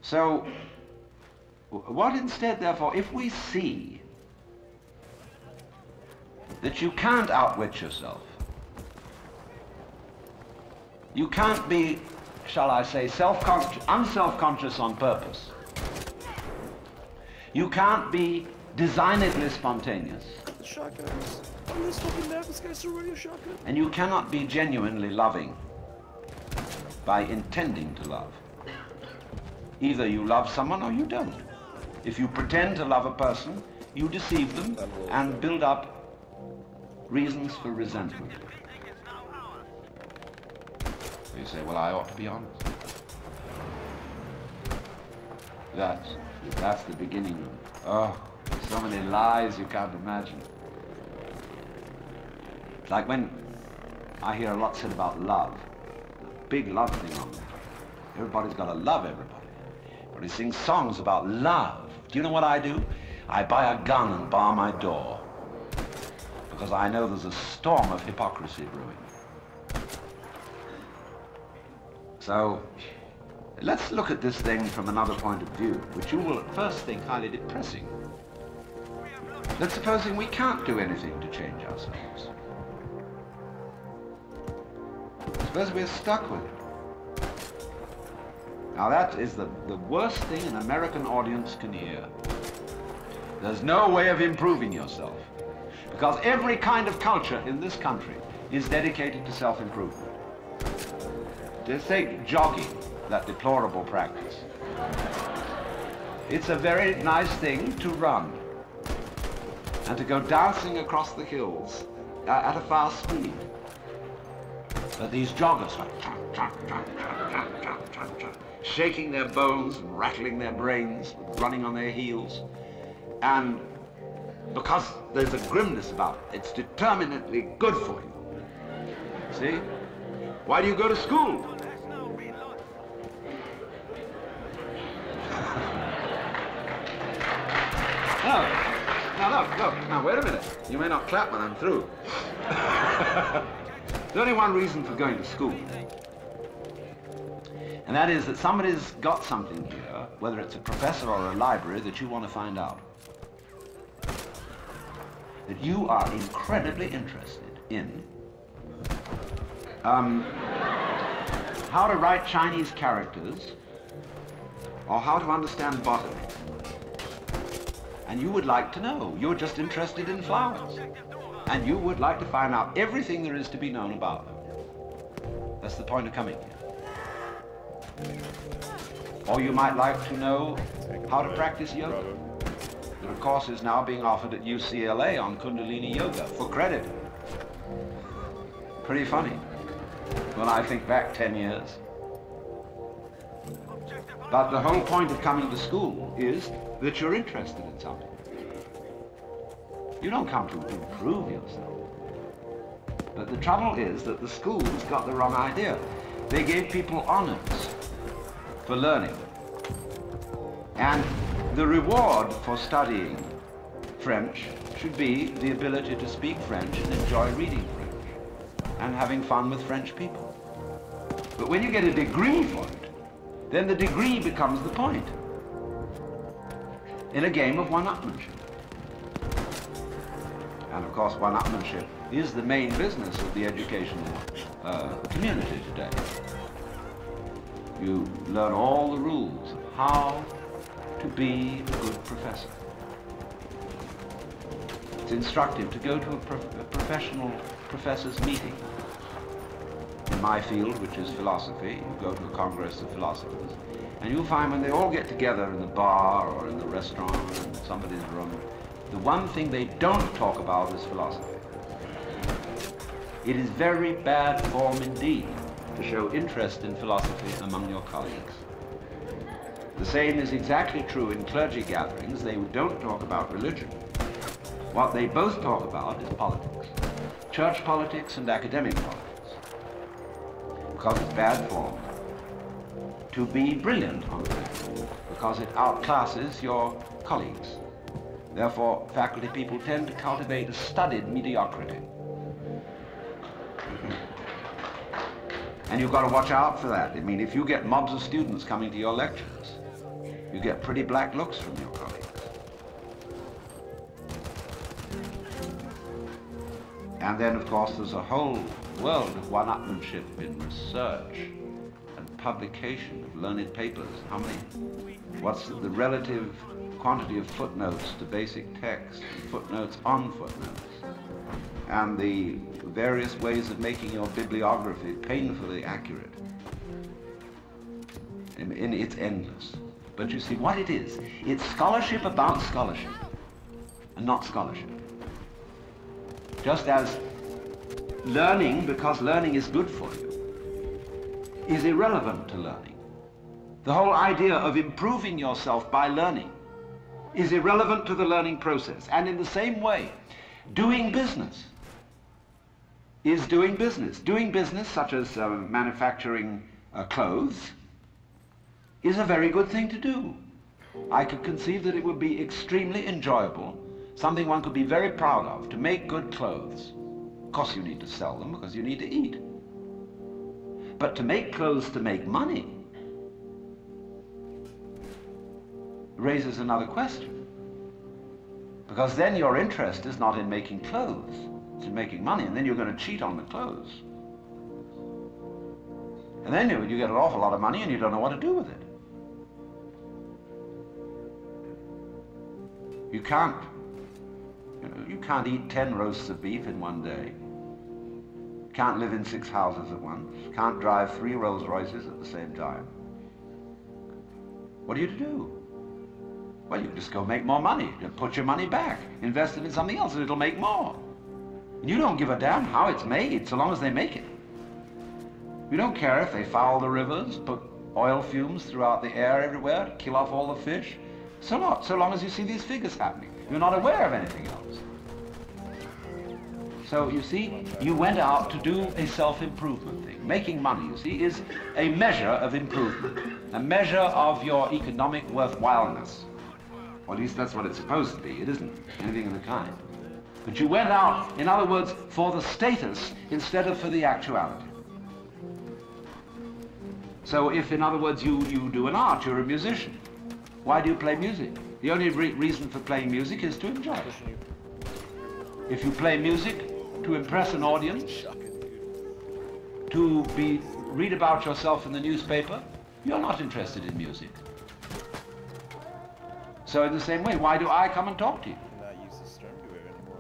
So, what instead, therefore, if we see that you can't outwit yourself, you can't be, shall I say, unself-conscious on purpose, you can't be designedly spontaneous, The shotguns. On this fucking map, this guy's still running a shotgun. and you cannot be genuinely loving by intending to love. Either you love someone or you don't. If you pretend to love a person, you deceive them and build up reasons for resentment. So you say, well, I ought to be honest. That's the beginning of, oh, so many lies you can't imagine. It's like when I hear a lot said about love, the big love thing on there. Everybody's got to love everybody. But he sings songs about love. Do you know what I do? I buy a gun and bar my door, because I know there's a storm of hypocrisy brewing. So, let's look at this thing from another point of view, which you will at first think highly depressing. Let's supposing we can't do anything to change ourselves. Suppose we're stuck with it. Now that is the worst thing an American audience can hear. There's no way of improving yourself, because every kind of culture in this country is dedicated to self-improvement. Just take jogging, that deplorable practice. It's a very nice thing to run and to go dancing across the hills at a fast speed. But these joggers like shaking their bones and rattling their brains, running on their heels. And because there's a grimness about it, it's determinately good for you. See? Why do you go to school? No, now wait a minute. You may not clap when I'm through. There's only one reason for going to school. And that is that somebody's got something here, whether it's a professor or a library, that you want to find out. That you are incredibly interested in how to write Chinese characters or how to understand botany. And you would like to know. You're just interested in flowers. And you would like to find out everything there is to be known about them. That's the point of coming here. Or you might like to know how to practice yoga. There are courses now being offered at UCLA on Kundalini Yoga for credit. Pretty funny when I think back 10 years. But the whole point of coming to school is that you're interested in something. You don't come to improve yourself. But the trouble is that the schools got the wrong idea. They gave people honors for learning. And the reward for studying French should be the ability to speak French and enjoy reading French and having fun with French people. But when you get a degree for it, then the degree becomes the point in a game of one-upmanship. And of course, one-upmanship is the main business of the educational community today. You learn all the rules of how to be a good professor. It's instructive to go to a professional professor's meeting. In my field, which is philosophy, you go to a congress of philosophers, and you'll find when they all get together in the bar or in the restaurant or in somebody's room, the one thing they don't talk about is philosophy. It is very bad form indeed to show interest in philosophy among your colleagues. The same is exactly true in clergy gatherings. They don't talk about religion. What they both talk about is politics. Church politics and academic politics. Because it's bad form to be brilliant on it, because it outclasses your colleagues. Therefore, faculty people tend to cultivate a studied mediocrity. And you've got to watch out for that. I mean, if you get mobs of students coming to your lectures, you get pretty black looks from your colleagues. And then, of course, there's a whole world of one-upmanship in research and publication of learned papers. How many? What's the relative quantity of footnotes to basic text, and footnotes on footnotes, and the various ways of making your bibliography painfully accurate. It's endless. But you see what it is? It's scholarship about scholarship, and not scholarship. Just as learning, because learning is good for you, is irrelevant to learning. The whole idea of improving yourself by learning is irrelevant to the learning process. And in the same way, doing business is doing business. Doing business, such as manufacturing clothes, is a very good thing to do. I could conceive that it would be extremely enjoyable, something one could be very proud of, to make good clothes. Of course you need to sell them because you need to eat. But to make clothes to make money raises another question. Because then your interest is not in making clothes, it's in making money, and then you're going to cheat on the clothes. And then you get an awful lot of money and you don't know what to do with it. You can't eat 10 roasts of beef in one day. Can't live in 6 houses at once. Can't drive 3 Rolls Royces at the same time. What are you to do? Well, you just go make more money. You put your money back. Invest it in something else and it'll make more. And you don't give a damn how it's made, so long as they make it. You don't care if they foul the rivers, put oil fumes throughout the air everywhere, kill off all the fish. So long as you see these figures happening. You're not aware of anything else. So, you see, you went out to do a self-improvement thing. Making money, you see, is a measure of improvement, a measure of your economic worthwhileness. Or at least that's what it's supposed to be. It isn't anything of the kind. But you went out, in other words, for the status instead of for the actuality. So if, in other words, you do an art, you're a musician. Why do you play music? The only reason for playing music is to enjoy it. If you play music to impress an audience, to read about yourself in the newspaper, you're not interested in music. So in the same way, why do I come and talk to you?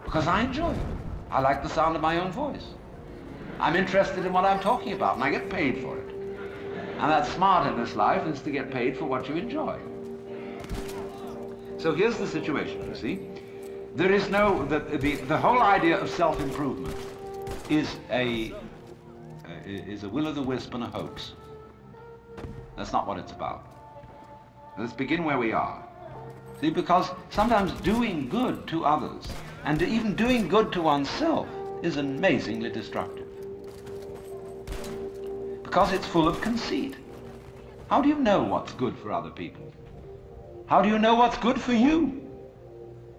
Because I enjoy it. I like the sound of my own voice. I'm interested in what I'm talking about, and I get paid for it. And that's smart in this life, is to get paid for what you enjoy. So here's the situation, you see. There is no, the whole idea of self-improvement is a will-o'-the-wisp and a hoax. That's not what it's about. Let's begin where we are. See, because sometimes doing good to others, and even doing good to oneself, is amazingly destructive. Because it's full of conceit. How do you know what's good for other people? How do you know what's good for you?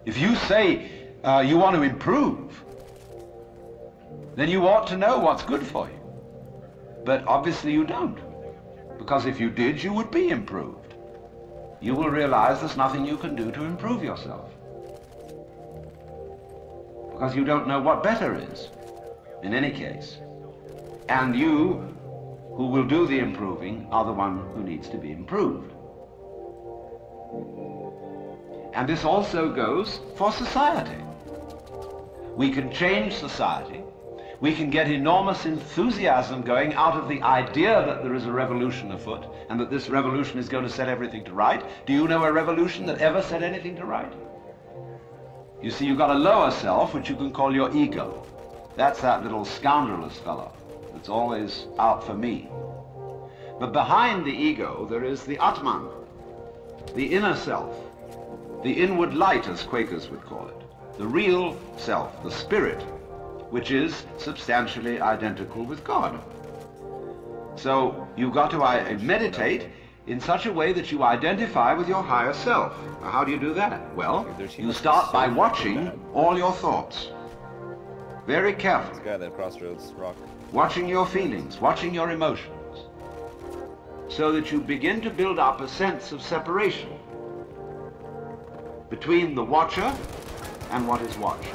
If you say you want to improve, then you ought to know what's good for you. But obviously you don't. Because if you did, you would be improved. You will realize there's nothing you can do to improve yourself. Because you don't know what better is, in any case. And you, who will do the improving, are the one who needs to be improved. And this also goes for society. We can change society. We can get enormous enthusiasm going out of the idea that there is a revolution afoot and that this revolution is going to set everything to right. Do you know a revolution that ever set anything to right? You see, you've got a lower self, which you can call your ego. That's that little scoundrelous fellow that's always out for me. But behind the ego, there is the Atman, the inner self, the inward light, as Quakers would call it, the real self, the spirit, which is substantially identical with God. So you've got to meditate in such a way that you identify with your higher self. Now, how do you do that? Well, you start by watching all your thoughts very carefully. This guy, that Crossroads rock. Watching your feelings, watching your emotions. so that you begin to build up a sense of separation between the watcher and what is watched.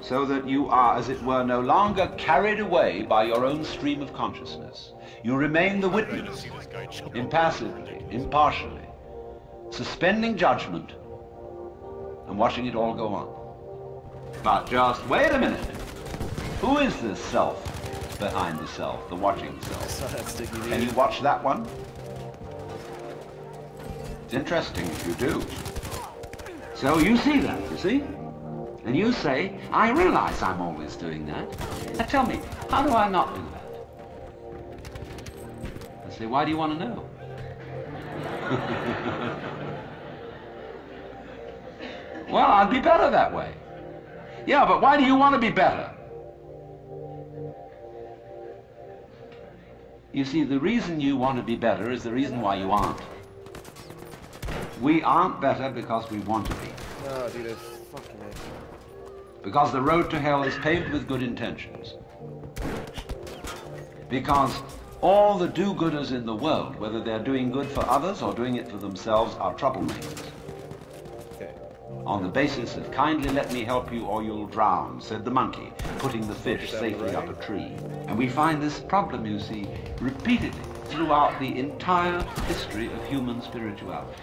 So that you are, as it were, no longer carried away by your own stream of consciousness. You remain the witness, impassively, impartially, suspending judgment and watching it all go on. But just wait a minute. Who is this self behind the self, the watching self? Can you watch that one? It's interesting if you do. So you see that, you see? And you say, I realize I'm always doing that. Now tell me, how do I not do that? I say, why do you want to know? Well, I'd be better that way. Yeah, but why do you want to be better? You see, the reason you want to be better is the reason why you aren't. We aren't better because we want to be. No, dude, it's fucking it. Because the road to hell is paved with good intentions. Because all the do-gooders in the world, whether they're doing good for others or doing it for themselves, are troublemakers. Okay. On the basis of kindly let me help you or you'll drown, said the monkey, putting the fish safely up a tree. And we find this problem, you see, repeatedly throughout the entire history of human spirituality.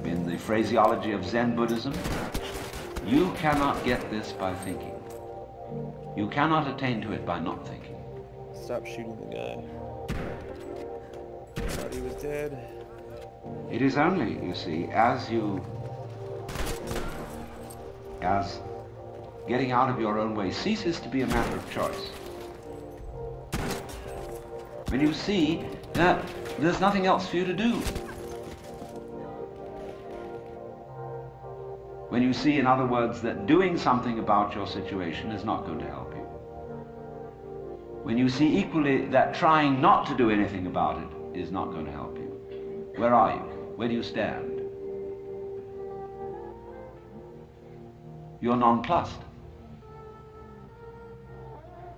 In the phraseology of Zen Buddhism, you cannot get this by thinking. You cannot attain to it by not thinking. Stop shooting the guy. Thought he was dead. It is only, you see, as getting out of your own way ceases to be a matter of choice. When you see that there's nothing else for you to do. When you see, in other words, that doing something about your situation is not going to help you. When you see equally that trying not to do anything about it is not going to help you. Where are you? Where do you stand? You're nonplussed.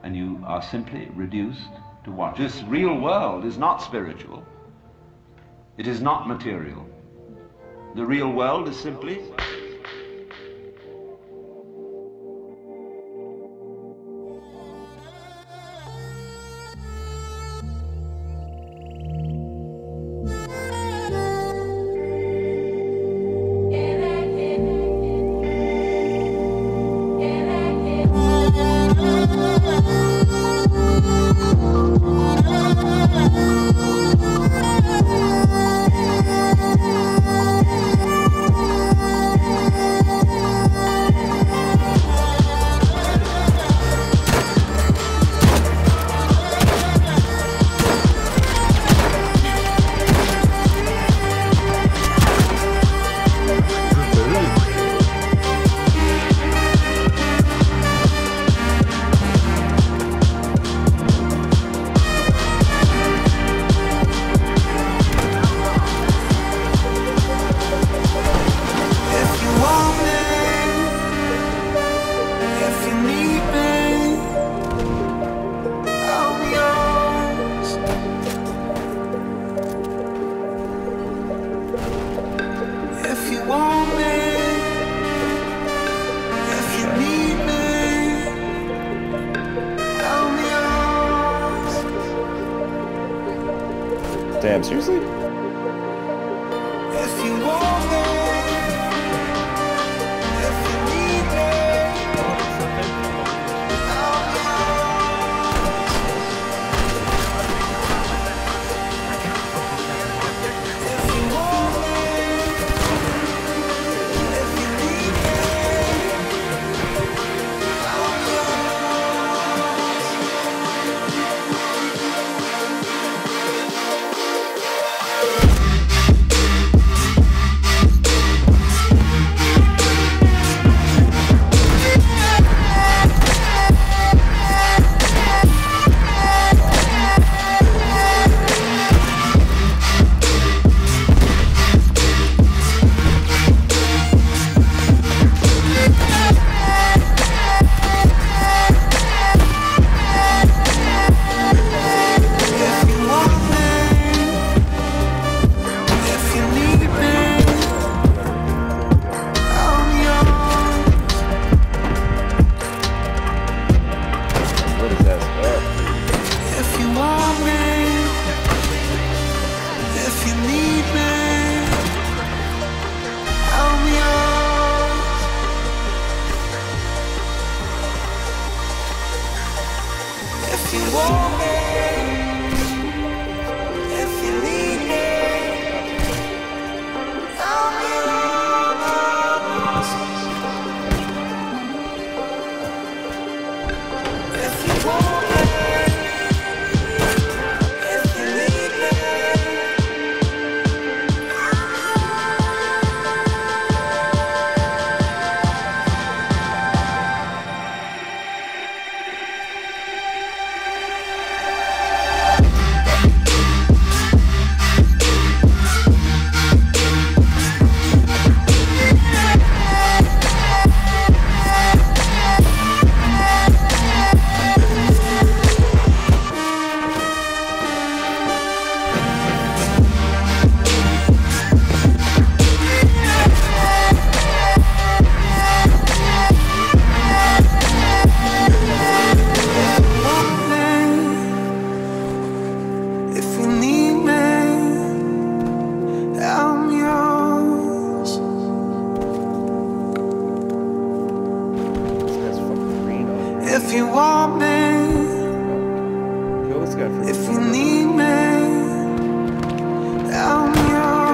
And you are simply reduced to what? This real world is not spiritual. It is not material. The real world is simply Damn, seriously? If you want me, if you need me, I'll be yours. If you want me, if you need me, I'll be yours. guy for If you need me, I'm yours.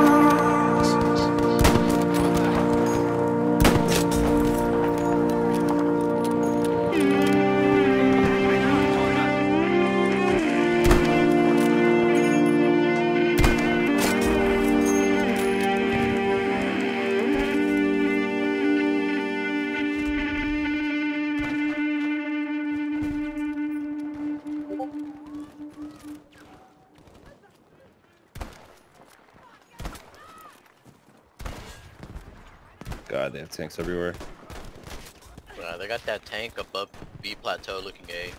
God, they have tanks everywhere. They got that tank above B plateau looking A.